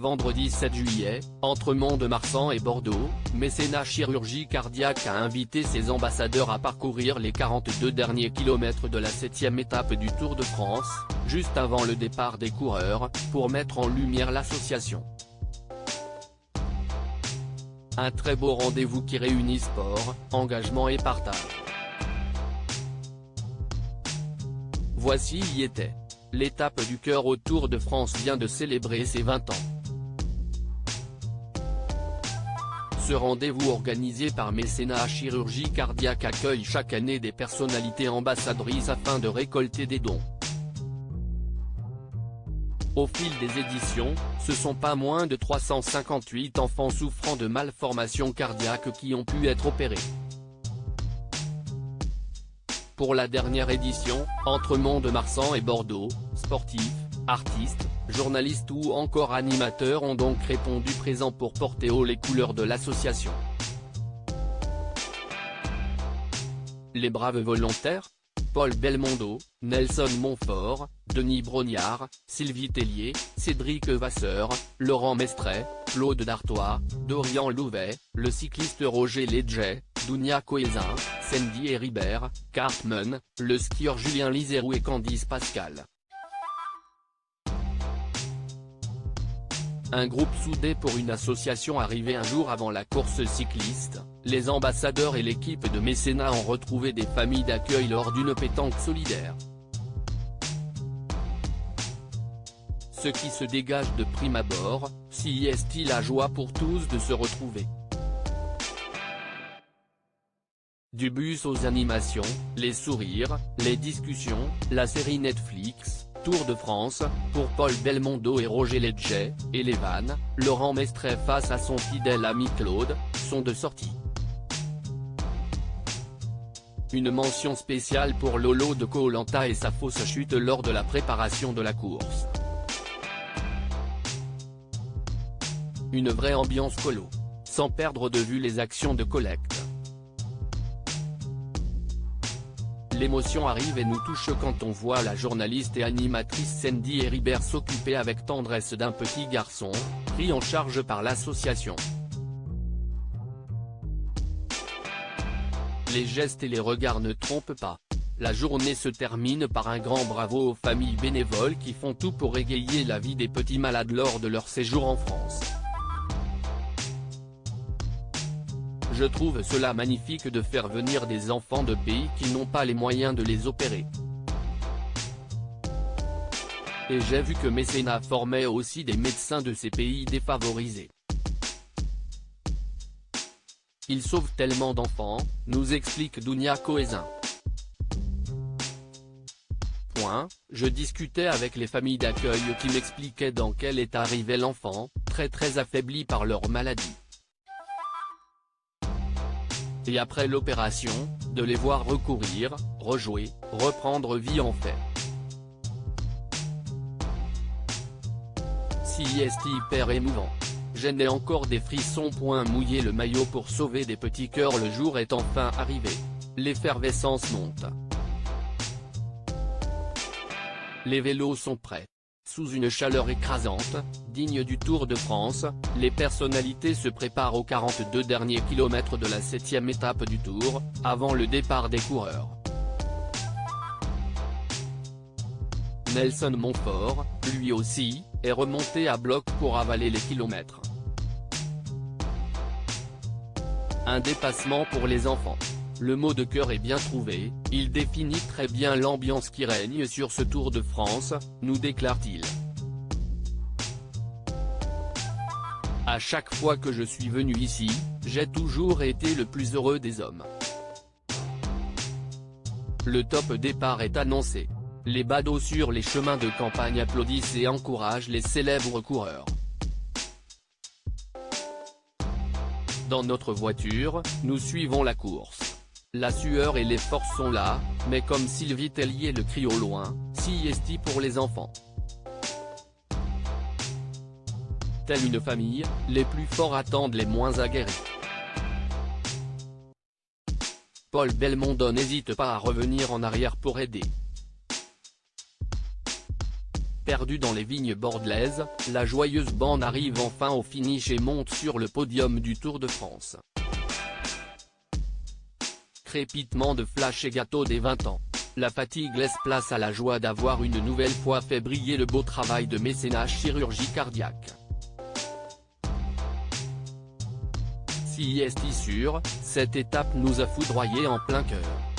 vendredi 7 juillet, entre Mont-de-Marsan et Bordeaux, Mécénat Chirurgie Cardiaque a invité ses ambassadeurs à parcourir les 42 derniers kilomètres de la 7e étape du Tour de France, juste avant le départ des coureurs, pour mettre en lumière l'association. Un très beau rendez-vous qui réunit sport, engagement et partage. Voici y était. L'étape du cœur au Tour de France vient de célébrer ses 20 ans. Ce rendez-vous organisé par Mécénat Chirurgie Cardiaque accueille chaque année des personnalités ambassadrices afin de récolter des dons. Au fil des éditions, ce sont pas moins de 358 enfants souffrant de malformations cardiaques qui ont pu être opérés. Pour la dernière édition, entre Mont-de-Marsan et Bordeaux, sportifs, artistes, journalistes ou encore animateurs ont donc répondu présents pour porter haut les couleurs de l'association. Les braves volontaires ? Paul Belmondo, Nelson Montfort, Denis Brognard, Sylvie Tellier, Cédric Vasseur, Laurent Mestret, Claude Dartois, Dorian Louvet, le cycliste Roger Ledget, Dounia Coézin, Sandy Heribert, Cartman, le skieur Julien Lizérou et Candice Pascal. Un groupe soudé pour une association arrivée un jour avant la course cycliste, les ambassadeurs et l'équipe de Mécénat ont retrouvé des familles d'accueil lors d'une pétanque solidaire. Ce qui se dégage de prime abord, si est la joie pour tous de se retrouver. Du bus aux animations, les sourires, les discussions, la série Netflix, Tour de France, pour Paul Belmondo et Roger Ledget, et les vannes, Laurent Mestret face à son fidèle ami Claude, sont de sortie. Une mention spéciale pour Lolo de Koh-Lanta et sa fausse chute lors de la préparation de la course. Une vraie ambiance colo, sans perdre de vue les actions de collecte. L'émotion arrive et nous touche quand on voit la journaliste et animatrice Sandy Heribert s'occuper avec tendresse d'un petit garçon, pris en charge par l'association. Les gestes et les regards ne trompent pas. La journée se termine par un grand bravo aux familles bénévoles qui font tout pour égayer la vie des petits malades lors de leur séjour en France. Je trouve cela magnifique de faire venir des enfants de pays qui n'ont pas les moyens de les opérer. Et j'ai vu que Mécénat formait aussi des médecins de ces pays défavorisés. Ils sauvent tellement d'enfants, nous explique Dounia Coézin. Je discutais avec les familles d'accueil qui m'expliquaient dans quel état arrivait l'enfant, très affaibli par leur maladie. Et après l'opération, de les voir recourir, rejouer, reprendre vie en fait. Si est hyper émouvant. Je n'ai encore des frissons. Mouiller le maillot pour sauver des petits cœurs. Le jour est enfin arrivé. L'effervescence monte. Les vélos sont prêts. Sous une chaleur écrasante, digne du Tour de France, les personnalités se préparent aux 42 derniers kilomètres de la 7e étape du Tour, avant le départ des coureurs. Nelson Montfort, lui aussi, est remonté à bloc pour avaler les kilomètres. Un dépassement pour les enfants. Le mot de cœur est bien trouvé, il définit très bien l'ambiance qui règne sur ce Tour de France, nous déclare-t-il. À chaque fois que je suis venu ici, j'ai toujours été le plus heureux des hommes. Le top départ est annoncé. Les badauds sur les chemins de campagne applaudissent et encouragent les célèbres coureurs. Dans notre voiture, nous suivons la course. La sueur et les forces sont là, mais comme Sylvie Tellier le crie au loin, si est pour les enfants. Telle une famille, les plus forts attendent les moins aguerris. Paul Belmondo n'hésite pas à revenir en arrière pour aider. Perdue dans les vignes bordelaises, la joyeuse bande arrive enfin au finish et monte sur le podium du Tour de France. Crépitement de flash et gâteau des 20 ans. La fatigue laisse place à la joie d'avoir une nouvelle fois fait briller le beau travail de mécénat chirurgie cardiaque. Si est sûr, cette étape nous a foudroyés en plein cœur.